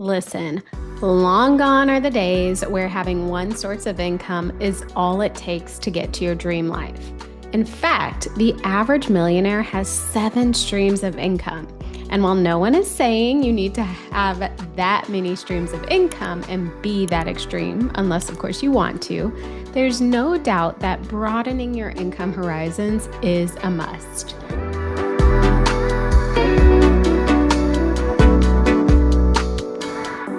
Listen, long gone are the days where having one source of income is all it takes to get to your dream life. In fact, the average millionaire has 7 streams of income. And while no one is saying you need to have that many streams of income and be that extreme, unless of course you want to, there's no doubt that broadening your income horizons is a must.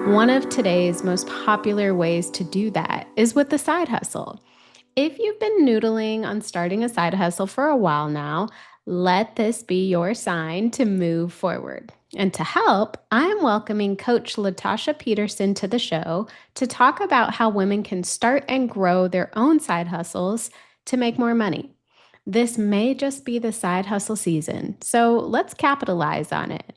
One of today's most popular ways to do that is with the side hustle. If you've been noodling on starting a side hustle for a while now, let this be your sign to move forward. And to help, I'm welcoming Coach Latasha Peterson to the show to talk about how women can start and grow their own side hustles to make more money. This may just be the side hustle season, so let's capitalize on it.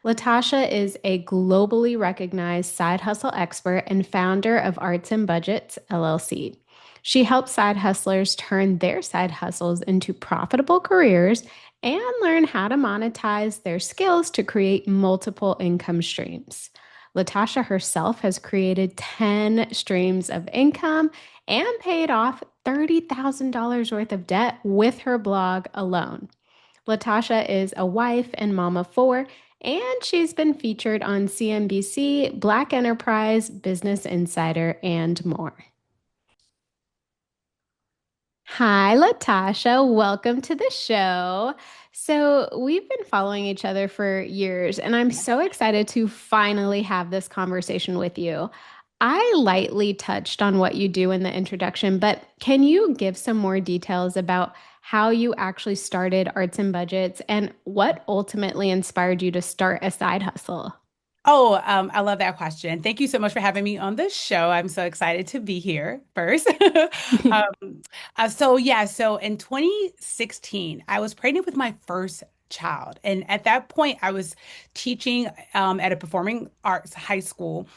Latasha is a globally recognized side hustle expert and founder of Arts and Budgets LLC. She helps side hustlers turn their side hustles into profitable careers and learn how to monetize their skills to create multiple income streams. Latasha herself has created 10 streams of income and paid off $30,000 worth of debt with her blog alone. Latasha is a wife and mom of four, and she's been featured on CNBC, Black Enterprise, Business Insider, and more. Hi, Latasha. Welcome to the show. So, we've been following each other for years, and I'm so excited to finally have this conversation with you. I lightly touched on what you do in the introduction, but can you give some more details about how you actually started Arts and Budgets and what ultimately inspired you to start a side hustle? I love that question. Thank you so much for having me on this show. I'm so excited to be here first. So in 2016, I was pregnant with my first child. And at that point, I was teaching at a performing arts high school.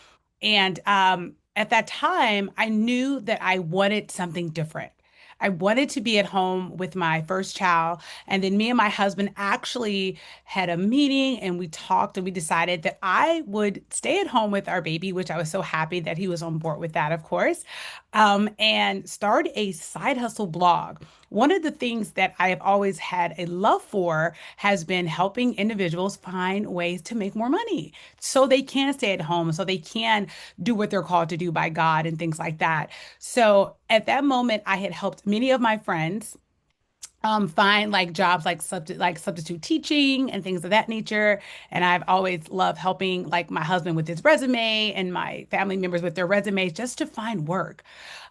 And at that time, I knew that I wanted something different. I wanted to be at home with my first child. And then me and my husband actually had a meeting and we talked and we decided that I would stay at home with our baby, which I was so happy that he was on board with that, of course, and start a side hustle blog. One of the things that I have always had a love for has been helping individuals find ways to make more money so they can stay at home, so they can do what they're called to do by God and things like that. So at that moment, I had helped many of my friends find like jobs like substitute teaching and things of that nature. And I've always loved helping like my husband with his resume and my family members with their resumes just to find work.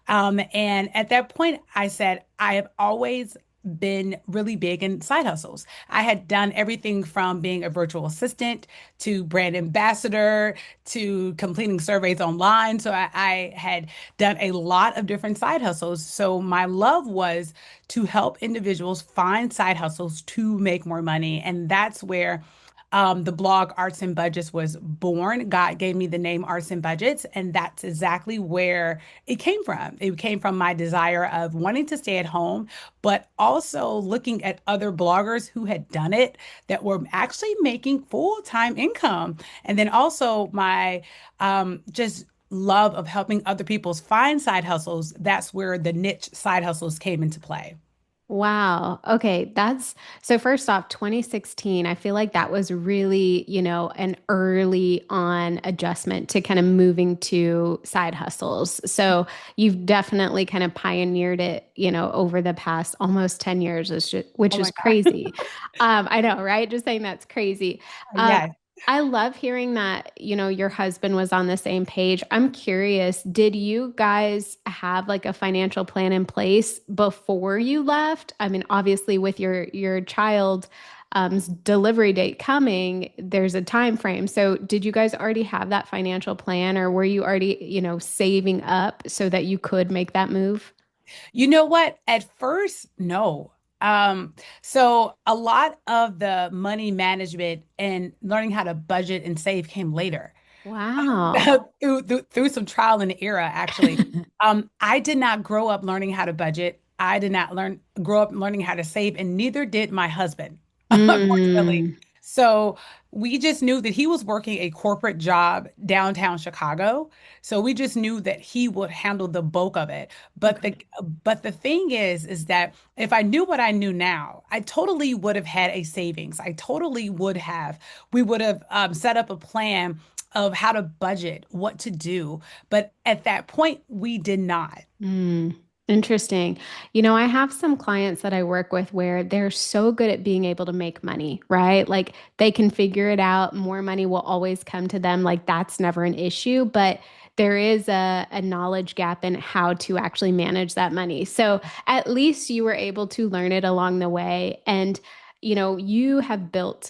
And at that point, I said, I have always been really big in side hustles. I had done everything from being a virtual assistant to brand ambassador to completing surveys online. So I had done a lot of different side hustles. So my love was to help individuals find side hustles to make more money. And that's where the blog Arts and Budgets was born. God gave me the name Arts and Budgets, and that's exactly where it came from. It came from my desire of wanting to stay at home, but also looking at other bloggers who had done it that were actually making full-time income. And then also my just love of helping other people find side hustles. That's where the niche side hustles came into play. Wow. Okay. That's so first off, 2016, I feel like that was really, an early on adjustment to kind of moving to side hustles. So you've definitely kind of pioneered it, over the past almost 10 years, which Oh my is God. crazy. I know, right? Just saying that's crazy. Um, Yes. I love hearing that, your husband was on the same page. I'm curious, did you guys have like a financial plan in place before you left? I mean, obviously with your child delivery date coming, there's a time frame. So did you guys already have that financial plan or were you already, saving up so that you could make that move? You know what? At first, no. Um, so a lot of the money management and learning how to budget and save came later. Wow. Through some trial and error, actually. I did not grow up learning how to budget. I did not learn grow up learning how to save, and neither did my husband, unfortunately. Mm. So we just knew that he was working a corporate job downtown Chicago. So we just knew that he would handle the bulk of it. But the Okay. but the thing is that if I knew what I knew now, I totally would have had a savings. I totally would have. We would have set up a plan of how to budget, what to do. But at that point, we did not. Mm, interesting. I have some clients that I work with where they're so good at being able to make money, right? Like they can figure it out. More money will always come to them. Like that's never an issue, but there is a knowledge gap in how to actually manage that money. So at least you were able to learn it along the way. And, you have built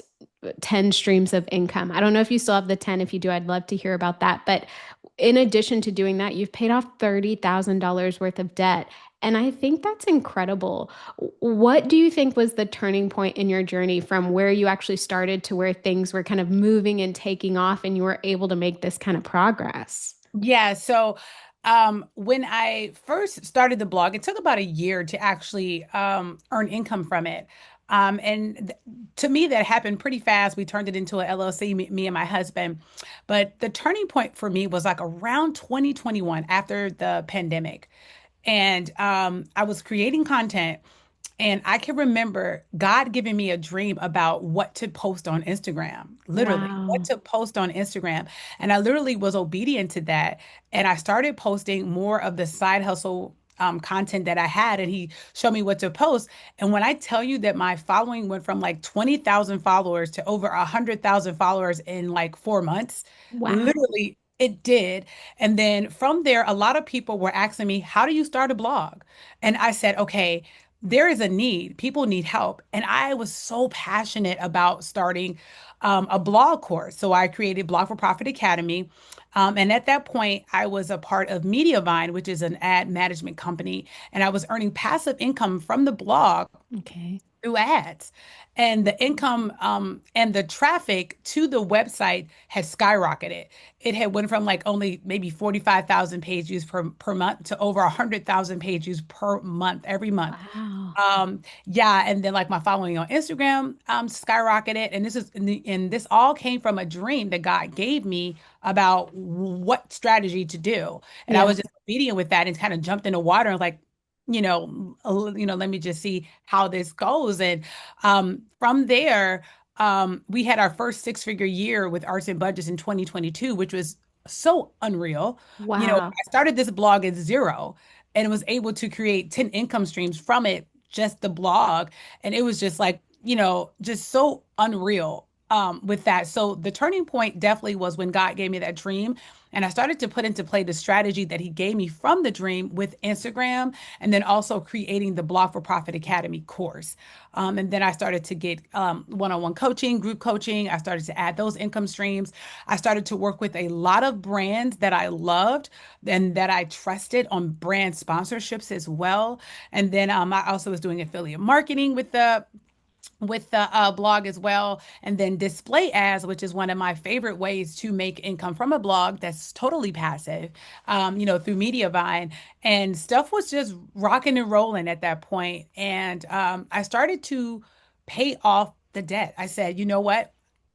10 streams of income. I don't know if you still have the 10. If you do, I'd love to hear about that. But in addition to doing that, you've paid off $30,000 worth of debt. And I think that's incredible. What do you think was the turning point in your journey from where you actually started to where things were kind of moving and taking off and you were able to make this kind of progress? Yeah, so when I first started the blog, it took about a year to actually earn income from it. And to me, that happened pretty fast. We turned it into a LLC, me and my husband. But the turning point for me was like around 2021 after the pandemic. And I was creating content. And I can remember God giving me a dream about what to post on Instagram, literally, what Wow. to post on Instagram. And I literally was obedient to that. And I started posting more of the side hustle content that I had. And he showed me what to post. And when I tell you that my following went from like 20,000 followers to over 100,000 followers in like 4 months, Wow. literally, it did. And then from there, a lot of people were asking me, how do you start a blog? And I said, okay, there is a need. People need help. And I was so passionate about starting a blog course. So I created Blog for Profit Academy. And at that point, I was a part of Mediavine, which is an ad management company. And I was earning passive income from the blog Okay. through ads. And the income and the traffic to the website had skyrocketed. It had went from like only maybe 45,000 page views per month to over 100,000 page views per month, every month. Wow. Yeah, and then like my following on Instagram skyrocketed, and this all came from a dream that God gave me about what strategy to do, and I Yeah. was just obedient with that and kind of jumped in the water and like, let me just see how this goes, and from there, we had our first six-figure year with Arts and Budgets in 2022, which was so unreal. Wow. I started this blog at zero and was able to create 10 income streams from it, just the blog. And it was just like, just so unreal with that. So the turning point definitely was when God gave me that dream. And I started to put into play the strategy that he gave me from the dream with Instagram and then also creating the Blog for Profit Academy course. And then I started to get one-on-one coaching, group coaching. I started to add those income streams. I started to work with a lot of brands that I loved and that I trusted on brand sponsorships as well. And then I also was doing affiliate marketing with the blog as well, and then display ads, which is one of my favorite ways to make income from a blog that's totally passive, through Mediavine, and stuff was just rocking and rolling at that point. And I started to pay off the debt. I said, you know what?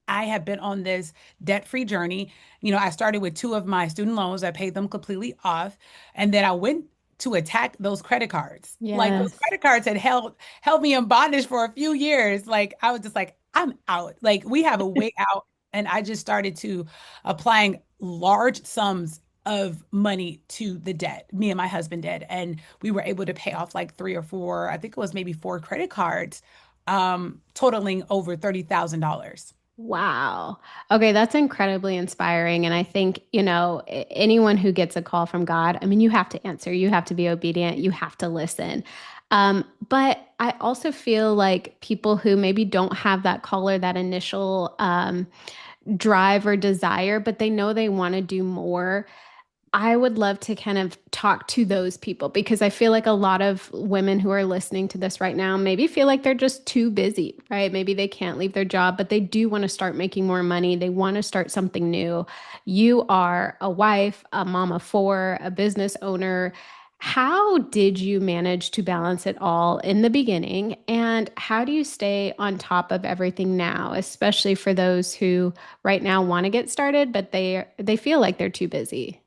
I have been on this debt-free journey. I started with two of my student loans. I paid them completely off, and then I went to attack those credit cards. Like those Yes. credit cards had held me in bondage for a few years. Like I was just like, I'm out. Like we have a way out. And I just started to applying large sums of money to the debt. Me and my husband did. And we were able to pay off like three or four, I think it was maybe four credit cards, totaling over $30,000. Wow. Okay, that's incredibly inspiring. And I think, anyone who gets a call from God, I mean, you have to answer, you have to be obedient, you have to listen. But I also feel like people who maybe don't have that call or that initial drive or desire, but they know they want to do more. I would love to kind of talk to those people because I feel like a lot of women who are listening to this right now maybe feel like they're just too busy, right? Maybe they can't leave their job, but they do want to start making more money. They want to start something new. You are a wife, a mom of four, a business owner. How did you manage to balance it all in the beginning? And how do you stay on top of everything now, especially for those who right now want to get started, but they feel like they're too busy?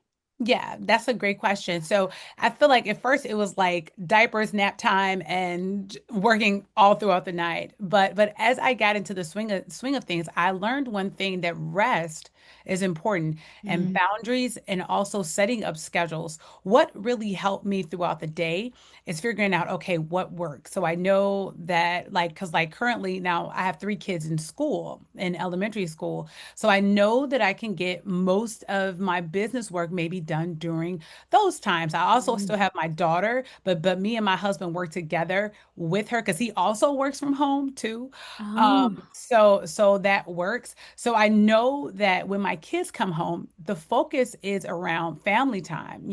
Yeah, that's a great question. So I feel like at first it was like diapers, nap time, and working all throughout the night. But as I got into the swing of things, I learned one thing, that rest is important, and Mm, boundaries, and also setting up schedules. What really helped me throughout the day is figuring out, okay, what works. So I know that, like, because like currently now I have three kids in school, in elementary school. So I know that I can get most of my business work maybe done during those times. I also mm. still have my daughter, but me and my husband work together with her because he also works from home too. Oh, So that works. So I know that when my kids come home, the focus is around family time,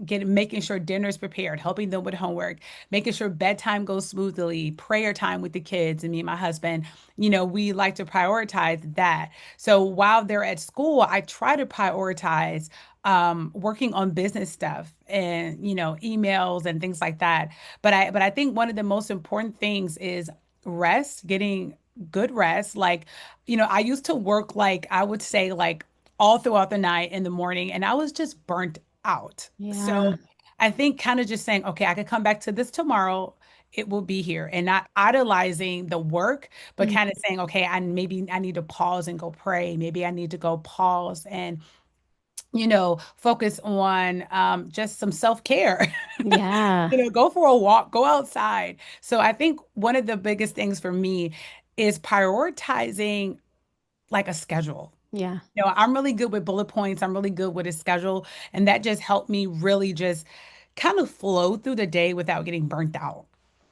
getting making sure dinner's prepared, helping them with homework, making sure bedtime goes smoothly, prayer time with the kids and me and my husband. We like to prioritize that. So while they're at school, I try to prioritize working on business stuff and, emails and things like that. But I think one of the most important things is rest, getting good rest. Like, I used to work, like, I would say, like, all throughout the night in the morning, and I was just burnt out. yeah. So I think kind of just saying, okay, I could come back to this tomorrow. It will be here, and not idolizing the work, but Mm, kind of saying, okay, maybe I need to pause and go pray. Maybe I need to go pause and, focus on just some self-care. yeah. Go for a walk, go outside. So I think one of the biggest things for me is prioritizing like a schedule. Yeah. I'm really good with bullet points. I'm really good with a schedule. And that just helped me really just kind of flow through the day without getting burnt out.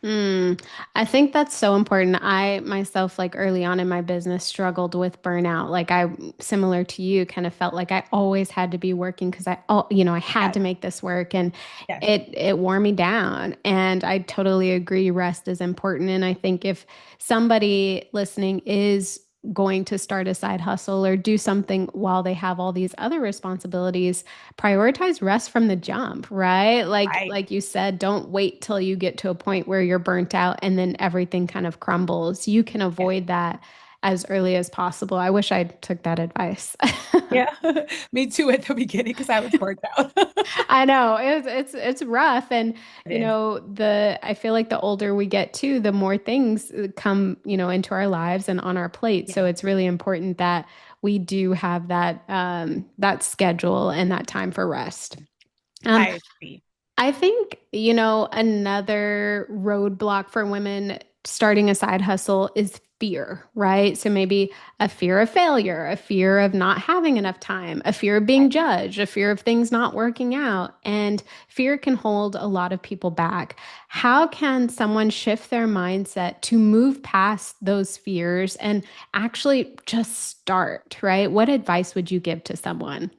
Mm, I think that's so important. I myself, like early on in my business, struggled with burnout. Like similar to you, kind of felt like I always had to be working because I had Yes, to make this work, and yes, it wore me down. And I totally agree, rest is important. And I think if somebody listening is going to start a side hustle or do something while they have all these other responsibilities, prioritize rest from the jump, right? Like right. like you said, don't wait till you get to a point where you're burnt out and then everything kind of crumbles. You can Yeah. avoid that as early as possible. I wish I took that advice. Yeah. Me too at the beginning because I was burnt out. I know it's rough, and It is. the I feel like the older we get too, the more things come into our lives and on our plate. So Yeah, it's really important that we do have that schedule and that time for rest. Um, I agree. I think, another roadblock for women starting a side hustle is fear, right? So maybe a fear of failure, a fear of not having enough time, a fear of being judged, a fear of things not working out. And fear can hold a lot of people back. How can someone shift their mindset to move past those fears and actually just start, right? What advice would you give to someone?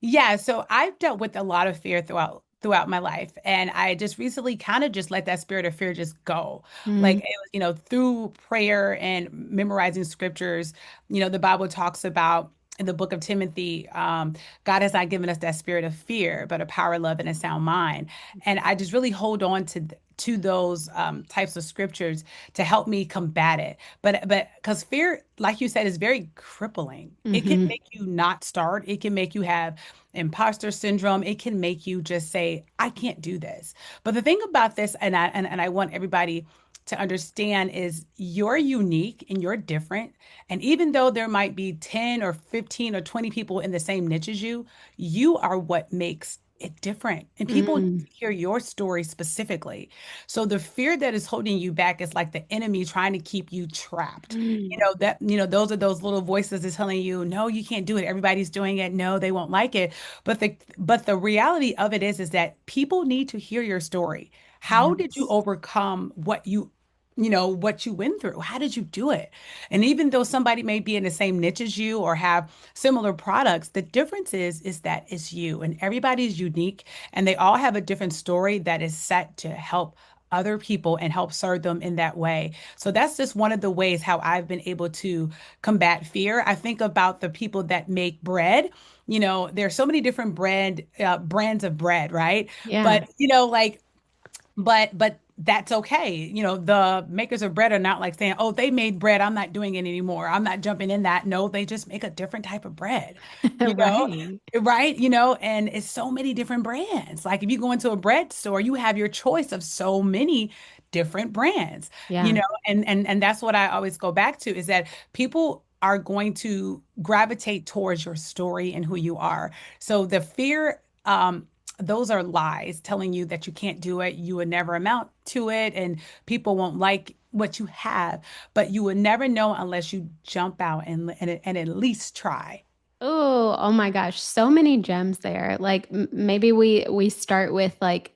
Yeah, so I've dealt with a lot of fear throughout my life, and I just recently kind of just let that spirit of fear just go. Like Mm, it was, through prayer and memorizing scriptures. The Bible talks about in the book of Timothy, God has not given us that spirit of fear, but a power, love, and a sound mind. And I just really hold on to those types of scriptures to help me combat it. But because fear, like you said, is very crippling. It can hmm. make you not start. It can make you have imposter syndrome. It can make you just say, I can't do this. But the thing about this, and I want everybody to understand, is you're unique and you're different. And even though there might be 10 or 15 or 20 people in the same niche as you are what makes it different. And people need Mm, to hear your story specifically. So the fear that is holding you back is like the enemy trying to keep you trapped. mm. Those are those little voices that's telling you, no, you can't do it. Everybody's doing it. No, they won't like it. But the reality of it is that people need to hear your story. How did you Yes. overcome what you went through? How did you do it? And even though somebody may be in the same niche as you or have similar products, the difference is that it's you, and everybody's unique, and they all have a different story that is set to help other people and help serve them in that way. So that's just one of the ways how I've been able to combat fear. I think about the people that make bread. There's so many different brands of bread, right? Yeah. But but that's okay. The makers of bread are not like saying, "Oh, they made bread. I'm not doing it anymore. I'm not jumping in that." No, they just make a different type of bread, you know, Right. right? And it's so many different brands. Like if you go into a bread store, you have your choice of so many different brands, Yeah. and that's what I always go back to is that people are going to gravitate towards your story and who you are. So the fear, those are lies telling you that you can't do it, you would never amount to it, and people won't like what you have. But you would never know unless you jump out and at least try. Oh my gosh, so many gems there. Like maybe we start with like,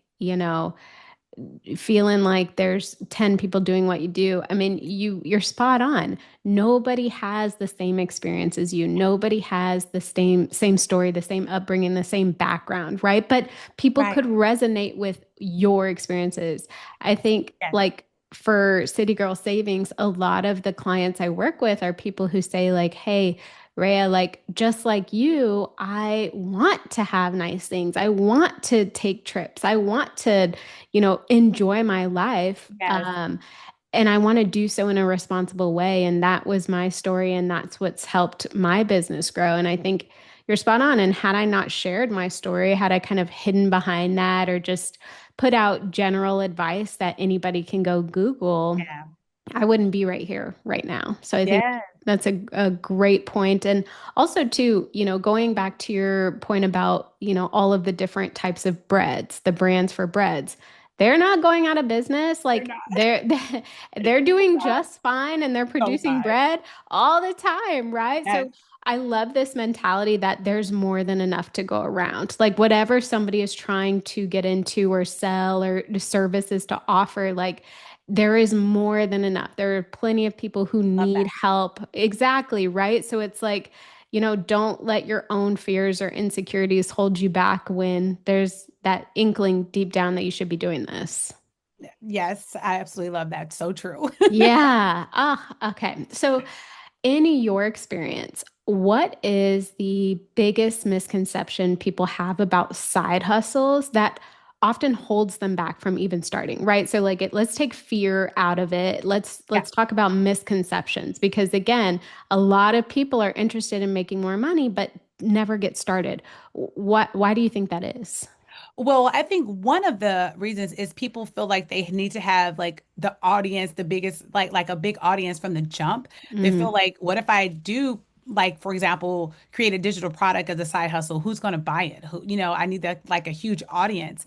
feeling like there's 10 people doing what you do. I mean, you're spot on. Nobody has the same experience as you. Nobody has the same story, the same upbringing, the same background, right? But people Right. could resonate with your experiences. I think Yes. like for City Girl Savings, a lot of the clients I work with are people who say like, "Hey, Rhea, like just like you, I want to have nice things. I want to take trips. I want to enjoy my life. Yes. And I want to do so in a responsible way. And that was my story. And that's what's helped my business grow. And I think you're spot on. And had I not shared my story, had I kind of hidden behind that or just put out general advice that anybody can go Google, Yeah. I wouldn't be right here right now. So I think Yeah. that's a great point. And also too, going back to your point about, all of the different types of breads, the brands for breads, they're not going out of business. They're Like not they're doing just fine and they're so producing fine. bread all the time, right? Yes. So I love this mentality that there's more than enough to go around. Like whatever somebody is trying to get into or sell or the services to offer, like there is more than enough. There are plenty of people who Love need that. help. Exactly, right? So it's like, don't let your own fears or insecurities hold you back when there's that inkling deep down that you should be doing this. Yes, I absolutely love that. So true. Yeah. Ah, okay. So, in your experience, what is the biggest misconception people have about side hustles that often holds them back from even starting, right? So like let's take fear out of it. Yeah. Let's talk about misconceptions because again, a lot of people are interested in making more money but never get started. Why do you think that is? Well, I think one of the reasons is people feel like they need to have like the audience, the biggest, like a big audience from the jump. They feel Mm, like, what if I do, like, for example, create a digital product as a side hustle? Who's going to buy it? I need that like a huge audience.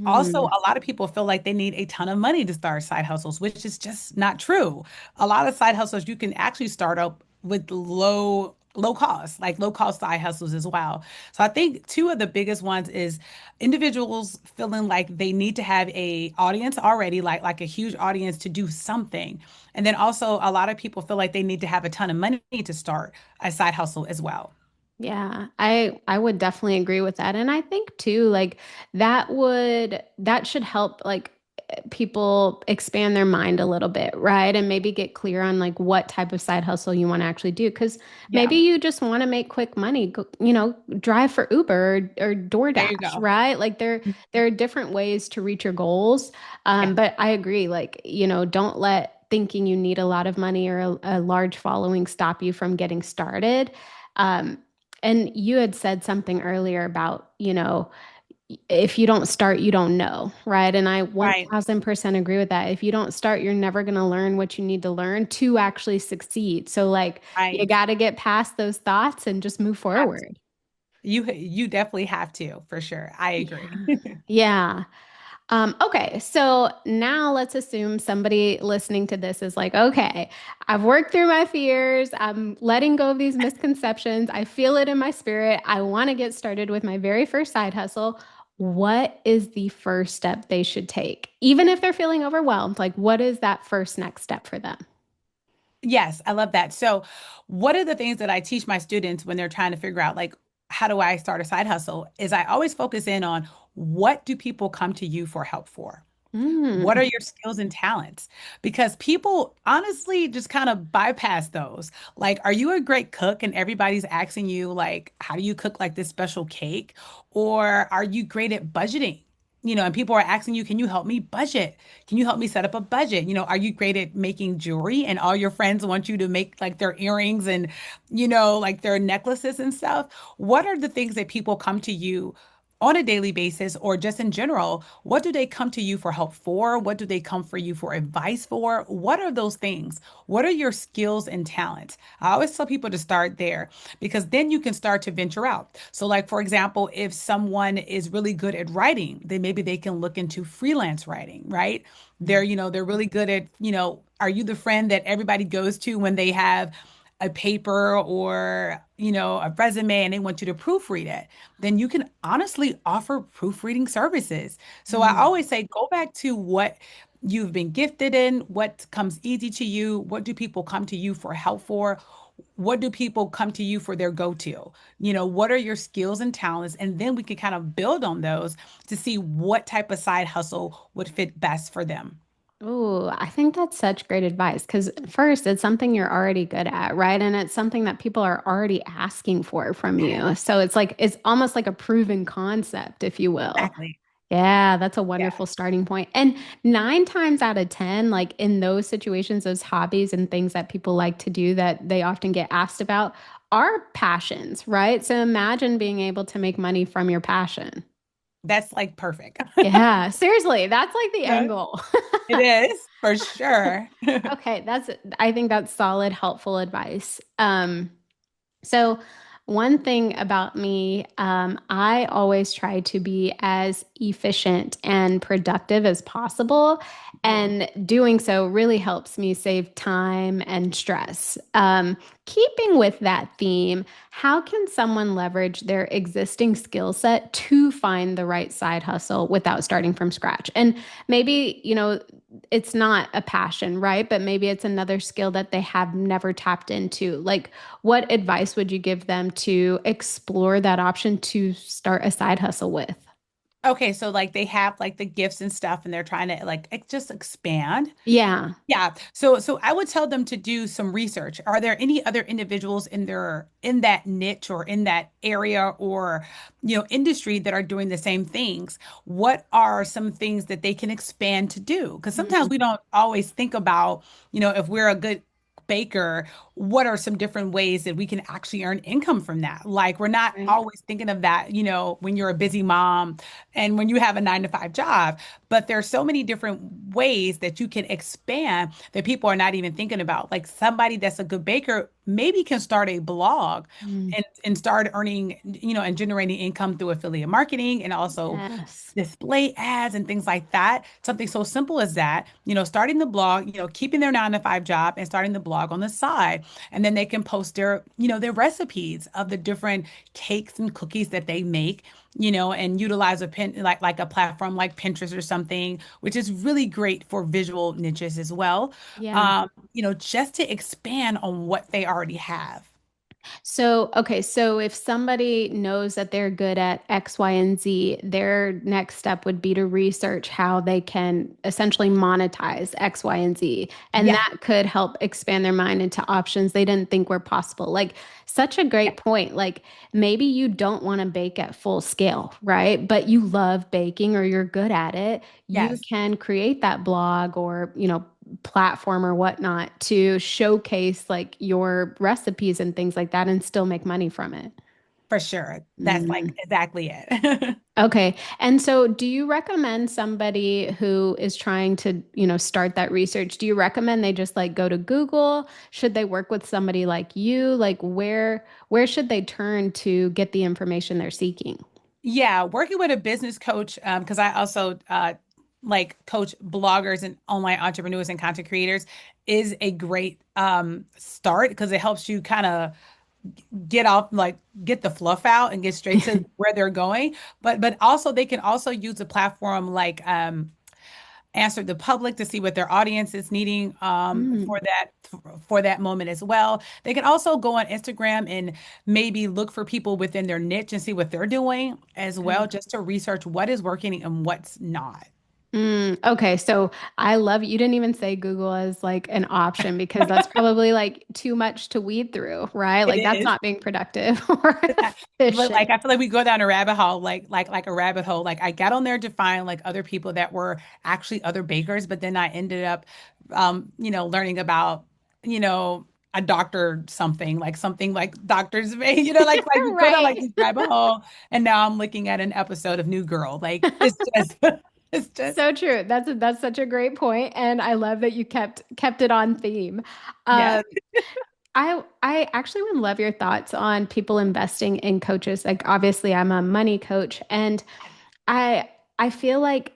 Also, mm. a lot of people feel like they need a ton of money to start side hustles, which is just not true. A lot of side hustles you can actually start up with low cost, like low cost side hustles as well. So I think two of the biggest ones is individuals feeling like they need to have a audience already, like a huge audience to do something. And then also a lot of people feel like they need to have a ton of money to start a side hustle as well. Yeah, I would definitely agree with that. And I think too, like that should help like people expand their mind a little bit, right? And maybe get clear on like what type of side hustle you want to actually do. Because Yeah, maybe you just want to make quick money, drive for Uber or there you DoorDash, go. right? Like there are different ways to reach your goals. Yeah, But I agree, like, don't let thinking you need a lot of money or a large following stop you from getting started. Um, and you had said something earlier about, if you don't start, you don't know, right? And I right, 1000% agree with that. If you don't start, you're never going to learn what you need to learn to actually succeed. So, like, you right. got to get past those thoughts and just move Have to. forward. You definitely have to, for sure. I agree. Yeah. Yeah. Okay, so now let's assume somebody listening to this is like, okay, I've worked through my fears. I'm letting go of these misconceptions. I feel it in my spirit. I want to get started with my very first side hustle. What is the first step they should take? Even if they're feeling overwhelmed, like what is that first next step for them? Yes, I love that. So, one of the things that I teach my students when they're trying to figure out, like, how do I start a side hustle, is I always focus in on what do people come to you for help for? What Mm. are your skills and talents? Because people honestly just kind of bypass those. Like, are you a great cook? And everybody's asking you, like, how do you cook like this special cake? Or are you great at budgeting? And people are asking you, can you help me budget? Can you help me set up a budget? Are you great at making jewelry? And all your friends want you to make like their earrings and, like their necklaces and stuff. What are the things that people come to you on a daily basis or just in general? What do they come to you for help for? What do they come for you for advice for? What are those things? What are your skills and talents? I always tell people to start there because then you can start to venture out. So, like, for example, if someone is really good at writing, then maybe they can look into freelance writing, right? They're really good at, are you the friend that everybody goes to when they have a paper or a resume and they want you to proofread it? Then you can honestly offer proofreading services. So I Mm. always say go back to what you've been gifted in, what comes easy to you, what do people come to you for help for, what do people come to you for their go-to? What are your skills and talents? And then we can kind of build on those to see what type of side hustle would fit best for them. Oh, I think that's such great advice because first, it's something you're already good at, right? And it's something that people are already asking for from you. So it's like, it's almost like a proven concept, if you will. Exactly. Yeah, that's a Yeah. wonderful starting point. And 9 times out of 10, like in those situations, those hobbies and things that people like to do that they often get asked about are passions, right? So imagine being able to make money from your passion. That's like perfect. Yeah, seriously, that's like the end Yeah, goal. it is for sure. Okay, I think that's solid, helpful advice. So, one thing about me, I always try to be as efficient and productive as possible. Mhm. And doing so really helps me save time and stress. Keeping with that theme, how can someone leverage their existing skill set to find the right side hustle without starting from scratch? And maybe, it's not a passion, right? But maybe it's another skill that they have never tapped into. Like, what advice would you give them to explore that option to start a side hustle with? Okay, so like they have like the gifts and stuff and they're trying to like just expand. Yeah. Yeah. So I would tell them to do some research. Are there any other individuals in that niche or in that area or industry that are doing the same things? What are some things that they can expand to do? Because sometimes Mm, we don't always think about, if we're a good baker, what are some different ways that we can actually earn income from that? Like we're not right. always thinking of that, when you're a busy mom and when you have a 9 to 5 job. But there's so many different ways that you can expand that people are not even thinking about. Like somebody that's a good baker maybe can start a blog Mm, and start earning, and generating income through affiliate marketing and also yes. display ads and things like that. Something so simple as that, starting the blog, keeping their 9 to 5 job and starting the blog on the side. And then they can post their recipes of the different cakes and cookies that they make, and utilize a pin like a platform like Pinterest or something, which is really great for visual niches as well. Yeah. Just to expand on what they already have. So, okay, so if somebody knows that they're good at X, Y, and Z, their next step would be to research how they can essentially monetize X, Y, and Z. And Yeah, that could help expand their mind into options they didn't think were possible. Like, such a yeah, great point. Like, maybe you don't want to bake at full scale, right? But you love baking or you're good at it. You yes. can create that blog or, platform or whatnot to showcase like your recipes and things like that and still make money from it. For sure. That's like Mm. exactly it. Okay. And so do you recommend somebody who is trying to, start that research? Do you recommend they just like go to Google? Should they work with somebody like you? Like where should they turn to get the information they're seeking? Yeah, working with a business coach, because I also like coach bloggers and online entrepreneurs and content creators is a great start because it helps you kind of get the fluff out and get straight to where they're going. But also they can also use a platform like Answer the Public to see what their audience is needing Mm, for that moment as well. They can also go on Instagram and maybe look for people within their niche and see what they're doing as well, okay. just to research what is working and what's not. Okay, so I love you didn't even say Google as like an option because that's probably like too much to weed through, right? It Like that's is. not being productive or But like efficient. I feel like we go down a rabbit hole, like a rabbit hole. Like I got on there to find like other people that were actually other bakers, but then I ended up, learning about, you know, a doctor something like doctors may, like we go down like Right. this rabbit hole, and now I'm looking at an episode of New Girl. Like it's just, it's just, So true. That's such a great point, and I love that you kept it on theme. yeah, Um, I actually would love your thoughts on people investing in coaches. Like obviously I'm a money coach and I I feel like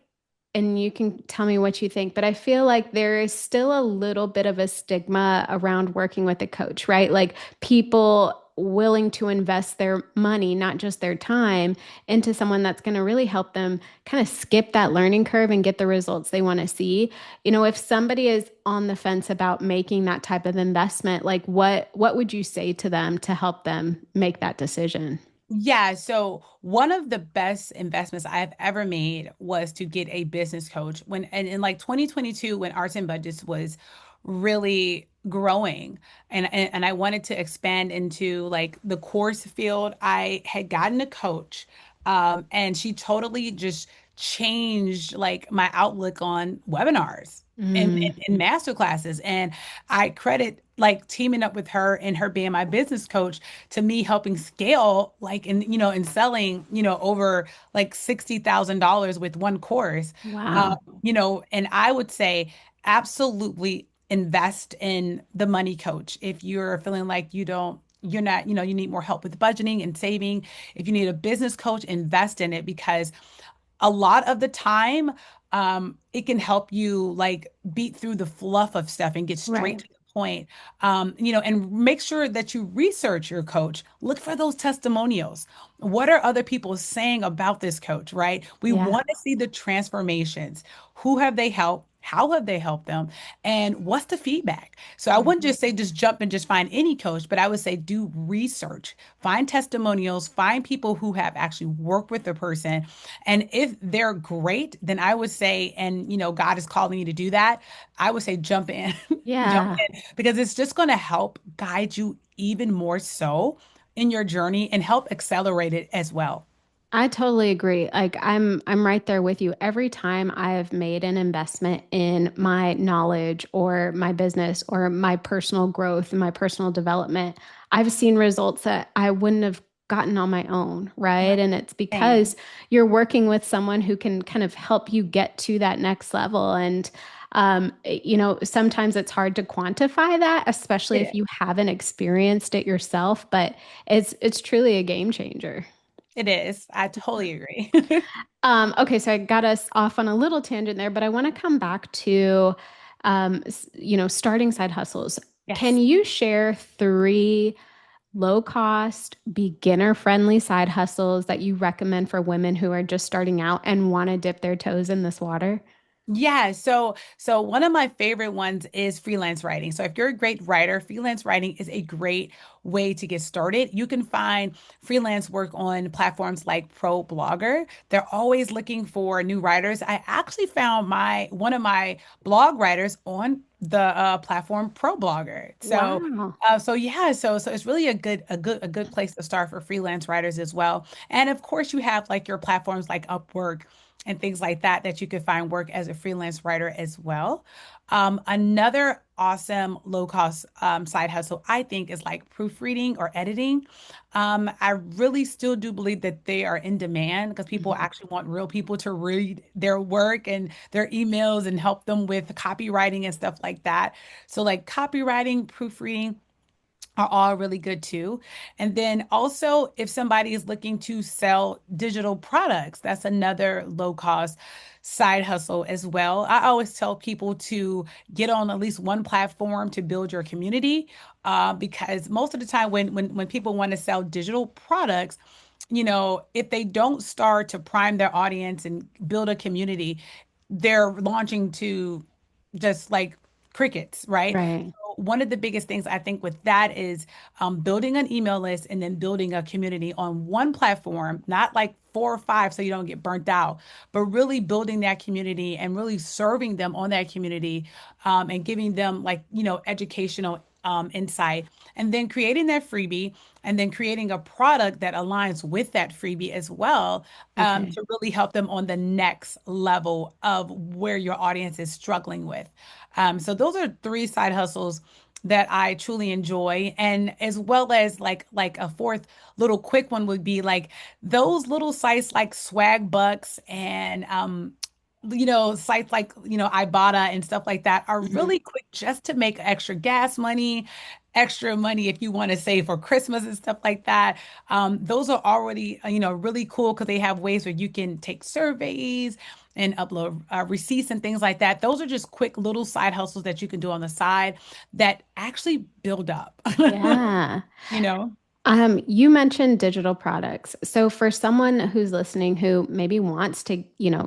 and you can tell me what you think, but I feel like there is still a little bit of a stigma around working with a coach, right? Like people willing to invest their money, not just their time, into someone that's going to really help them kind of skip that learning curve and get the results they want to see. If somebody is on the fence about making that type of investment, like what would you say to them to help them make that decision? Yeah, so one of the best investments I've ever made was to get a business coach when and in like 2022 when Arts and Budgets was really growing and I wanted to expand into like the course field. I had gotten a coach and she totally just changed like my outlook on webinars Mm, and master classes. And I credit like teaming up with her and her being my business coach to me helping scale like in selling over like $60,000 with one course. uh, wow. and I would say absolutely invest in the money coach if you're feeling like you're not you need more help with budgeting and saving. If you need a business coach, invest in it because a lot of the time, it can help you like beat through the fluff of stuff and get straight Right. to the point. And make sure that you research your coach. Look for those testimonials. What are other people saying about this coach, right? We Yeah. want to see the transformations. Who have they helped? How have they helped them? And what's the feedback? So I wouldn't Mhm. just say just jump and just find any coach, but I would say do research, find testimonials, find people who have actually worked with the person, and if they're great, then I would say, and God is calling you to do that, I would say jump in, jump Yeah. in, because it's just going to help guide you even more so in your journey and help accelerate it as well. I totally agree. Like I'm right there with you. Every time I've made an investment in my knowledge or my business or my personal growth and my personal development, I've seen results that I wouldn't have gotten on my own, right? Right. And it's because Same. you're working with someone who can kind of help you get to that next level. And sometimes it's hard to quantify that, especially It if is. you haven't experienced it yourself, but it's truly a game changer. It is. I totally agree. Okay, so I got us off on a little tangent there, but I want to come back to, starting side hustles. Can Yes. you share three low cost, beginner friendly side hustles that you recommend for women who are just starting out and want to dip their toes in this water? Yeah, so one of my favorite ones is freelance writing. So if you're a great writer, freelance writing is a great way to get started. You can find freelance work on platforms like Pro Blogger. They're always looking for new writers. I actually found my one of my blog writers on the platform Pro Blogger. So Wow. so yeah, so it's really a good place to start for freelance writers as well. And of course, you have like your platforms like Upwork and things like that that you could find work as a freelance writer as well. Another awesome low cost side hustle, I think, is like proofreading or editing. I really still do believe that they are in demand because people Mhm. actually want real people to read their work and their emails and help them with copywriting and stuff like that. So, like copywriting, proofreading, are all really good too. And then also, if somebody is looking to sell digital products, that's another low cost side hustle as well. I always tell people to get on at least one platform to build your community, because most of the time, when people want to sell digital products, if they don't start to prime their audience and build a community, they're launching to just like crickets, right? Right. one of the biggest things I think with that is building an email list and then building a community on one platform, not like four or five so you don't get burnt out, but really building that community and really serving them on that community, and giving them like, educational insight, and then creating that freebie, and then creating a product that aligns with that freebie as well, Okay. to really help them on the next level of where your audience is struggling with. So those are three side hustles that I truly enjoy. And as well as like a fourth little quick one would be like those little sites like Swag Bucks and sites like, Ibotta and stuff like that are Mhm. really quick just to make extra gas money, extra money if you want to save for Christmas and stuff like that. Those are already, really cool because they have ways where you can take surveys and upload receipts and things like that. Those are just quick little side hustles that you can do on the side that actually build up, Yeah. you know? You mentioned digital products. So for someone who's listening who maybe wants to,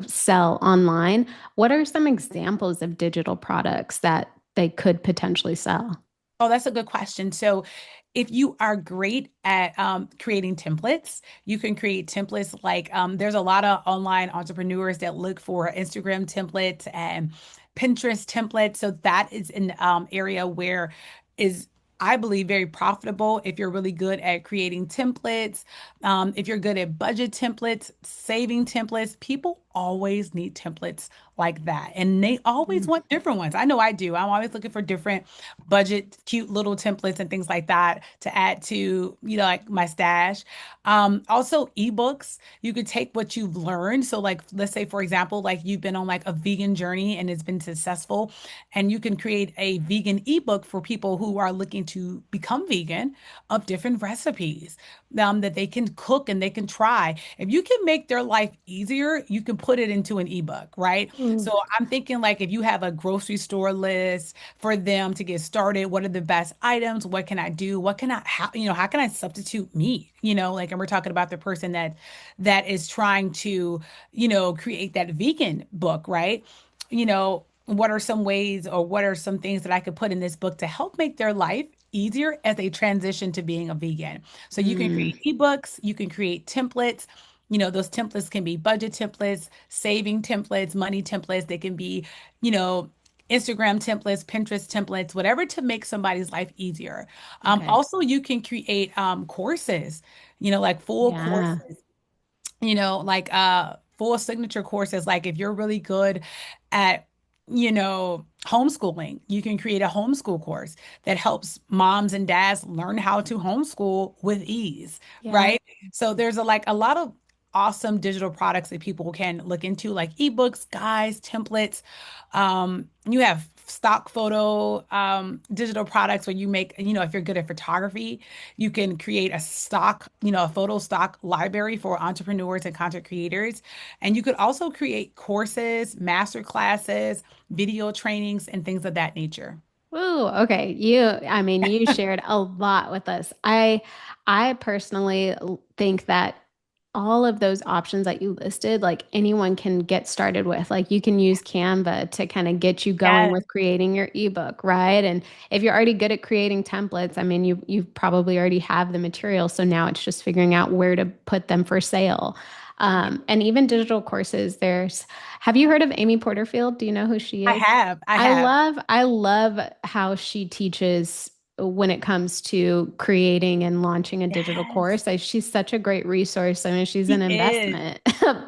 sell online, what are some examples of digital products that they could potentially sell? Oh, that's a good question. So, if you are great at creating templates, you can create templates like there's a lot of online entrepreneurs that look for Instagram templates and Pinterest templates. So that is an area where is I believe very profitable if you're really good at creating templates. If you're good at budget templates, saving templates, people always need templates like that. And they always Mm. want different ones. I know I do. I'm always looking for different budget, cute little templates and things like that to add to, like my stash. Also ebooks. You could take what you've learned. So like, let's say, for example, like you've been on like a vegan journey and it's been successful, and you can create a vegan ebook for people who are looking to become vegan of different recipes that they can cook and they can try. If you can make their life easier, you can put it into an ebook, right? Mm. So I'm thinking like if you have a grocery store list for them to get started. What are the best items? What can I do? What can I, how can I substitute meat? Like, and we're talking about the person that is trying to, create that vegan book, right? What are some ways or what are some things that I could put in this book to help make their life easier as they transition to being a vegan? So you can Mm. create ebooks, you can create templates. Those templates can be budget templates, saving templates, money templates. They can be, you know, Instagram templates, Pinterest templates, whatever to make somebody's life easier. Okay. Also, you can create courses, like full Yeah. courses, like full signature courses. Like if you're really good at, homeschooling, you can create a homeschool course that helps moms and dads learn how to homeschool with ease, Yeah. right? So there's a lot of awesome digital products that people can look into, like ebooks, guides, templates. You have stock photo digital products where you make, if you're good at photography, you can create a stock, a photo stock library for entrepreneurs and content creators. And you could also create courses, master classes, video trainings, and things of that nature. Ooh, okay. You shared a lot with us. I personally think that all of those options that you listed, like anyone can get started with. Like you can use Canva to kind of get you going Yes. with creating your ebook, right? And if you're already good at creating templates, I mean, you probably already have the material. So now it's just figuring out where to put them for sale. And even digital courses, have you heard of Amy Porterfield? Do you know who she I is? have. I I have. love I love how she teaches when it comes to creating and launching a digital Yes, course. She's such a great resource. I mean, she's an she is. investment,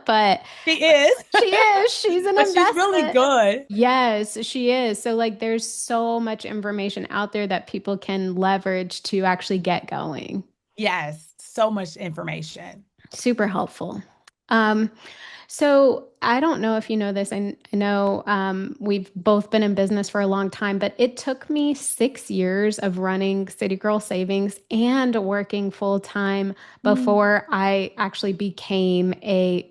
but She is. she is. She's an But she's really investment. good. Yes, she is. So like there's so much information out there that people can leverage to actually get going. Yes, so much information. Super helpful. Um, so I don't know if you know this. I know we've both been in business for a long time, but it took me 6 years of running City Girl Savings and working full time Mm, before I actually became a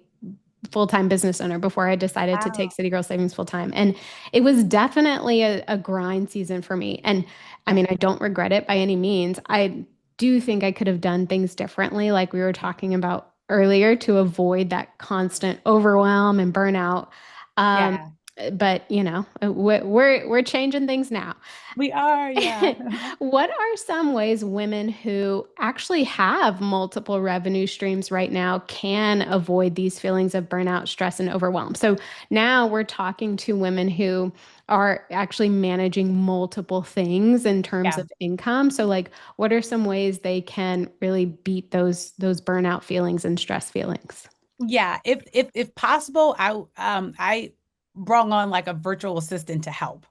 full-time business owner, before I decided to take wow. City Girl Savings full time. And it was definitely a grind season for me. And I Yeah. mean, I don't regret it by any means. I do think I could have done things differently, like we were talking about earlier, to avoid that constant overwhelm and burnout. Um, Yeah. but we're changing things now. We are, yeah. What are some ways women who actually have multiple revenue streams right now can avoid these feelings of burnout, stress, and overwhelm? So now we're talking to women who are actually managing multiple things in terms Yeah. of income. So like what are some ways they can really beat those burnout feelings and stress feelings? Yeah, if possible, I brought on like a virtual assistant to help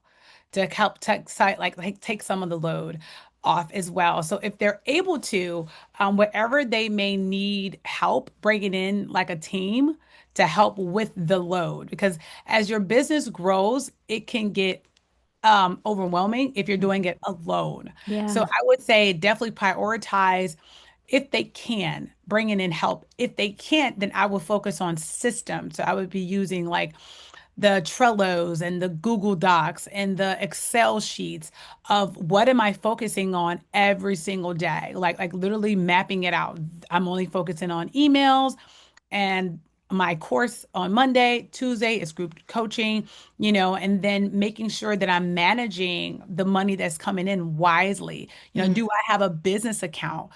take site like take some of the load off as well. So if they're able to, wherever they may need help, bringing in like a team to help with the load, because as your business grows, it can get overwhelming if you're doing it alone. So Yeah. I would say definitely prioritize if they can, bringing in help. If they can't, then I will focus on systems. So I would be using like the Trellos and the Google Docs and the Excel sheets of what am I focusing on every single day? Like literally mapping it out. I'm only focusing on emails and my course on Monday, Tuesday is group coaching, and then making sure that I'm managing the money that's coming in wisely. Mm. Do I have a business account,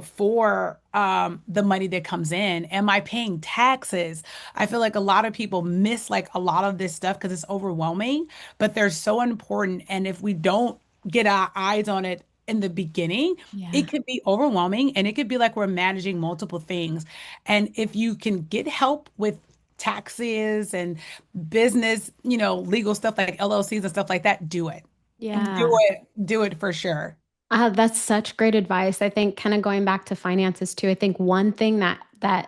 for the money that comes in? Am I paying taxes? I feel like a lot of people miss like a lot of this stuff because it's overwhelming, but they're so important. And if we don't get our eyes on it in the beginning, Yeah. it could be overwhelming and it could be like we're managing multiple things. And if you can get help with taxes and business, legal stuff like LLCs and stuff like that, do it. Do Yeah. it. Do it for sure. That's such great advice. I think kind of going back to finances too, I think one thing that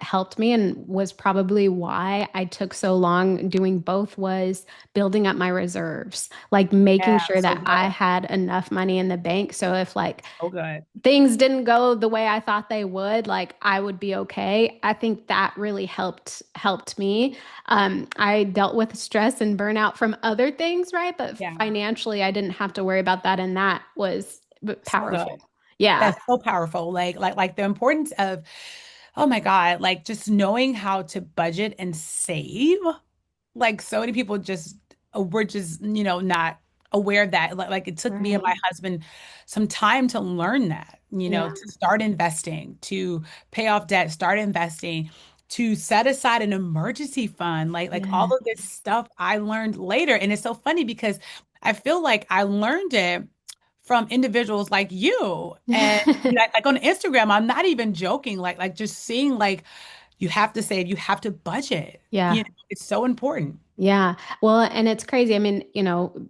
helped me and was probably why I took so long doing both was building up my reserves, like making Yeah, sure so that I good. had enough money in the bank. So if like So good. things didn't go the way I thought they would, like I would be okay. I think that really helped me. I dealt with stress and burnout from other things, right? But Yeah, financially, I didn't have to worry about that, and that was so good. powerful. Yeah, That's so powerful. Like the importance of, oh my God, like just knowing how to budget and save. Like so many people just were just, not aware of that. Like it took me and my right. husband some time to learn that, Yeah, to start investing, to pay off debt, start investing, to set aside an emergency fund. Like all yeah, of this stuff I learned later. And it's so funny because I feel like I learned it from individuals like you. And like on Instagram, I'm not even joking, like just seeing like you have to save, you have to budget. yeah. It's so important. Yeah. Well, and it's crazy. I mean,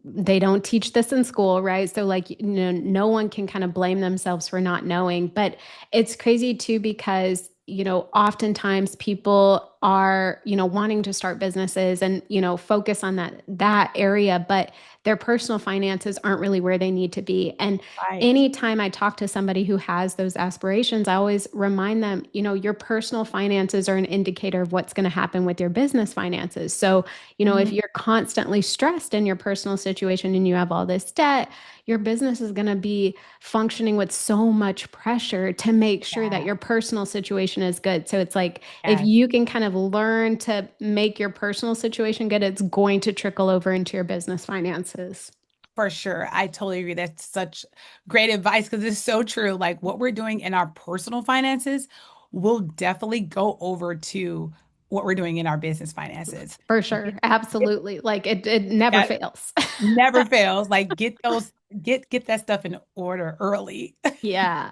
they don't teach this in school, right? So like, no one can kind of blame themselves for not knowing, but it's crazy too because, oftentimes people are, wanting to start businesses and, focus on that area, but their personal finances aren't really where they need to be. And Right. anytime I talk to somebody who has those aspirations, I always remind them, your personal finances are an indicator of what's going to happen with your business finances. So, if Mhm. you're constantly stressed in your personal situation and you have all this debt, your business is going to be functioning with so much pressure to make sure that Yeah. your personal situation is good. So it's like if Yes, you can kind of learn to make your personal situation good, it's going to trickle over into your business finances. for sure. I totally agree. That's such great advice because it's so true. Like what we're doing in our personal finances will definitely go over to what we're doing in our business finances. For Get, sure. get Absolutely. Like it never that fails. never fails. Like get that stuff in order early. Yeah.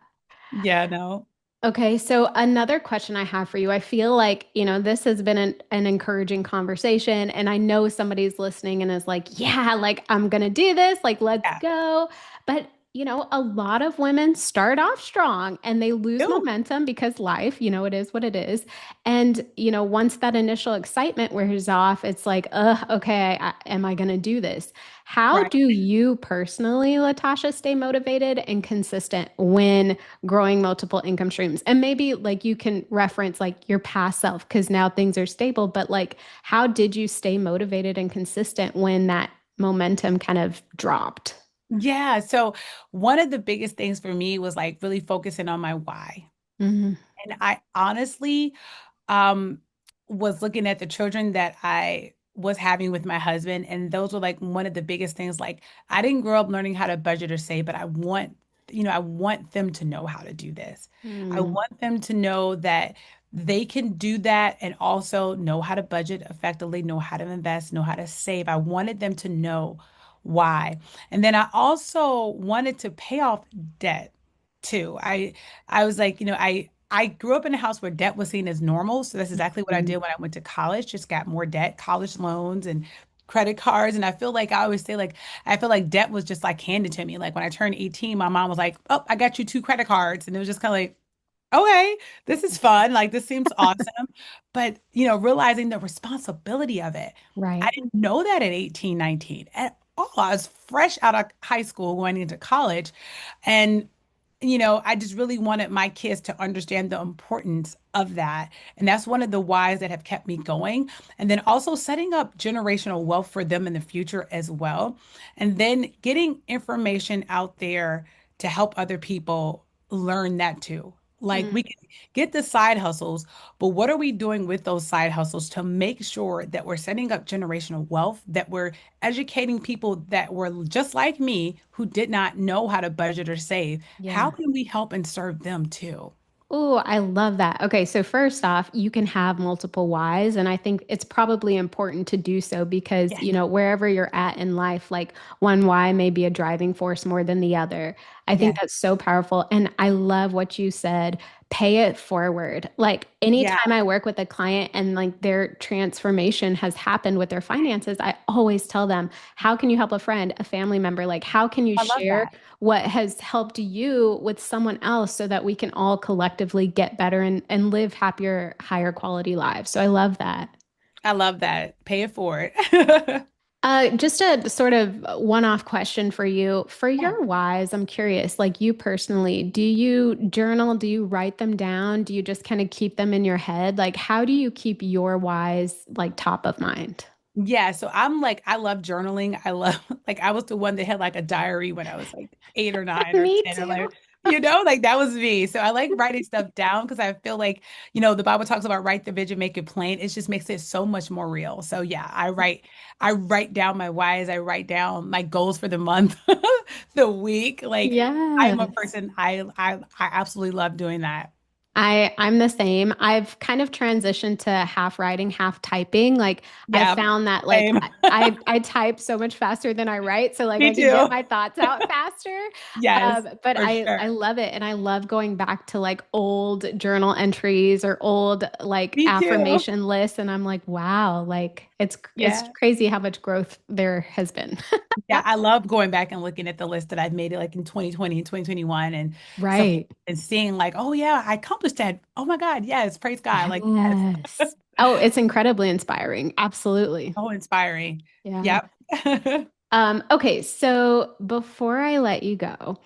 Yeah, no. Okay, so another question I have for you. I feel like, this has been an encouraging conversation, and I know somebody's listening and is like, yeah, like I'm gonna do this, like let's Yeah. go. But, a lot of women start off strong and they lose Do. momentum because life, it is what it is. And, once that initial excitement wears off, it's like, okay, am I gonna do this? How Right. do you personally, Latasha, stay motivated and consistent when growing multiple income streams? And maybe like you can reference like your past self because now things are stable, but like how did you stay motivated and consistent when that momentum kind of dropped? Yeah. So one of the biggest things for me was like really focusing on my why. Hmm. And I honestly um was looking at the children that I was having with my husband. And those were like one of the biggest things. Like I didn't grow up learning how to budget or save, but I want them to know how to do this. I Mm, want them to know that they can do that and also know how to budget effectively, know how to invest, know how to save. I wanted them to know why. And then I also wanted to pay off debt too. I was like, I grew up in a house where debt was seen as normal. So that's exactly what I mm, did when I went to college, just got more debt, college loans and credit cards. And I feel like I always say, like, I feel like debt was just like handed to me. Like when I turned 18, my mom was like, "Oh, I got you two credit cards." And it was just kind of like, okay, this is fun. Like this seems awesome. But, realizing the responsibility of it. I right. didn't know that at 18, 19 at all. I was fresh out of high school going into college. And I just really wanted my kids to understand the importance of that. And that's one of the whys that have kept me going. And then also setting up generational wealth for them in the future as well. And then getting information out there to help other people learn that too. Like Mm, we can get the side hustles, but what are we doing with those side hustles to make sure that we're setting up generational wealth, that we're educating people that were just like me who did not know how to budget or save? How yeah. can we help and serve them too? Oh, I love that. Okay, so first off, you can have multiple whys, and I think it's probably important to do so because, Yes. wherever you're at in life, like one why may be a driving force more than the other. I think Yes. that's so powerful. And I love what you said, pay it forward. Like Yeah. anytime I work with a client and like their transformation has happened with their finances, I always tell them, how can you help a friend, a family member? Like, how can you I love share that. what has helped you with someone else so that we can all collectively get better and live happier, higher quality lives. So I love that. I love that. Pay it forward. Just a sort of one-off question for you. For Yeah. your whys, I'm curious, like you personally, do you journal? Do you write them down? Do you just kind of keep them in your head? Like, how do you keep your whys like top of mind? Yeah, so I'm like, I love journaling. I love, like, I was the one that had like a diary when I was like 8 or 9 or Me 10 or too. like, like that was me. So I like writing stuff down because I feel like, the Bible talks about write the vision, make it plain. It just makes it so much more real. So yeah, I write down my whys. I write down my goals for the month, the week. Like I'm a Yes. person, I absolutely love doing that. I'm the same. I've kind of transitioned to half writing, half typing. Like I Yeah, found that like same. I type so much faster than I write, so like Me I can get too. my thoughts out faster. Yes, But for I sure. love it, and I love going back to like old journal entries or old like Me too. affirmation lists, and I'm like, wow, like it's Yeah. crazy how much growth there has been. Yeah, I love going back and looking at the list that I've made it like in 2020 and 2021 and stuff Right. and seeing like, oh yeah, I accomplished that. Oh my God, yes, praise God. Like, yes. Yes. Oh, it's incredibly inspiring. Absolutely. So inspiring. Yeah. Yep. Okay, so before I let you go,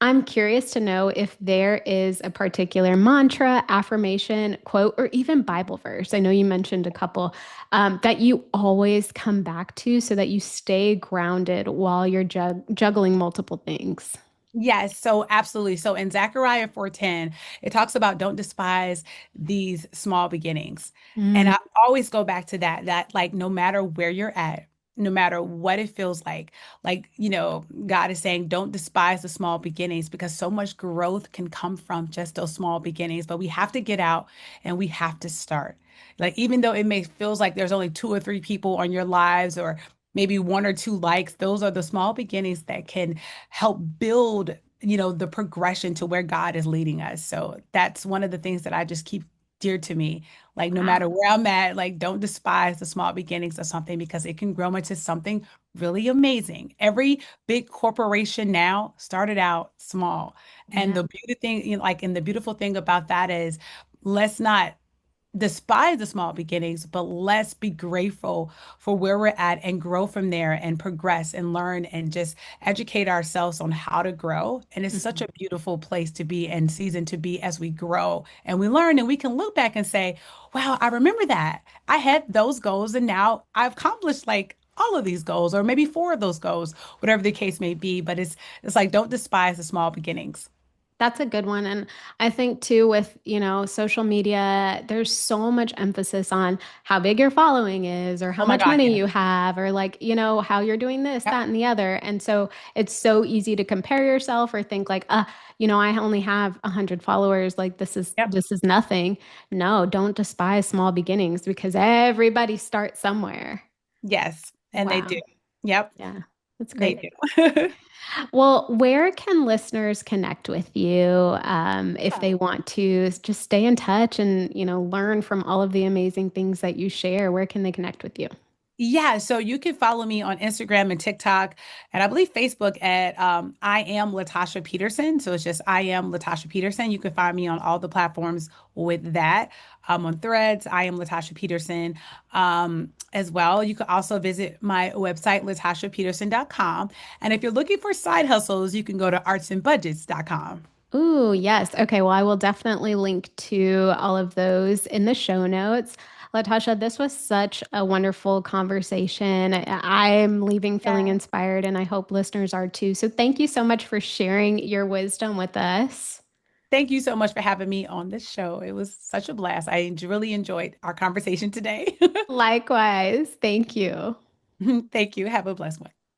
I'm curious to know if there is a particular mantra, affirmation, quote, or even Bible verse. I know you mentioned a couple that you always come back to so that you stay grounded while you're juggling multiple things. Yes, so absolutely. So in Zechariah 4:10, it talks about don't despise these small beginnings. And Mm, I always go back to that like no matter where you're at, no matter what it feels like, God is saying don't despise the small beginnings because so much growth can come from just those small beginnings, but we have to get out and we have to start. Like even though it may feels like there's only two or three people on your lives or maybe one or two likes, those are the small beginnings that can help build, the progression to where God is leading us. So that's one of the things that I just keep dear to me. Like no matter wow. where I'm at, like don't despise the small beginnings of something because it can grow into something really amazing. Every big corporation now started out small. And Yeah. the beauty thing, and the beautiful thing about that is let's not despise the small beginnings, but let's be grateful for where we're at and grow from there and progress and learn and just educate ourselves on how to grow. And it's such Mhm. a beautiful place to be and season to be as we grow and we learn and we can look back and say, wow, I remember that. I had those goals and now I've accomplished like all of these goals or maybe four of those goals, whatever the case may be. But it's like don't despise the small beginnings. That's a good one. And I think too with, social media, there's so much emphasis on how big your following is or how Oh my much God, money yes. you have or like, how you're doing this, Yep. that, and the other. And so it's so easy to compare yourself or think like, I only have 100 followers. Like this is Yep. this is nothing. No, don't despise small beginnings because everybody starts somewhere. Yes. And they Wow. do. Yep. Yeah. That's They great. do. Well, where can listeners connect with you if they want to just stay in touch and, learn from all of the amazing things that you share? Where can they connect with you? Yeah, so you can follow me on Instagram and TikTok, and I believe Facebook at I am Latasha Peterson. So it's just I am Latasha Peterson. You can find me on all the platforms with that. On Threads, I am Latasha Peterson as well. You can also visit my website, latashapeterson.com. And if you're looking for side hustles, you can go to artsandbudgets.com. Ooh, yes. Okay. Well, I will definitely link to all of those in the show notes. Latasha, this was such a wonderful conversation. I'm leaving feeling Yeah. inspired, and I hope listeners are too. So, thank you so much for sharing your wisdom with us. Thank you so much for having me on this show. It was such a blast. Really enjoyed our conversation today. Likewise. Thank you. Thank you. Have a blessed one.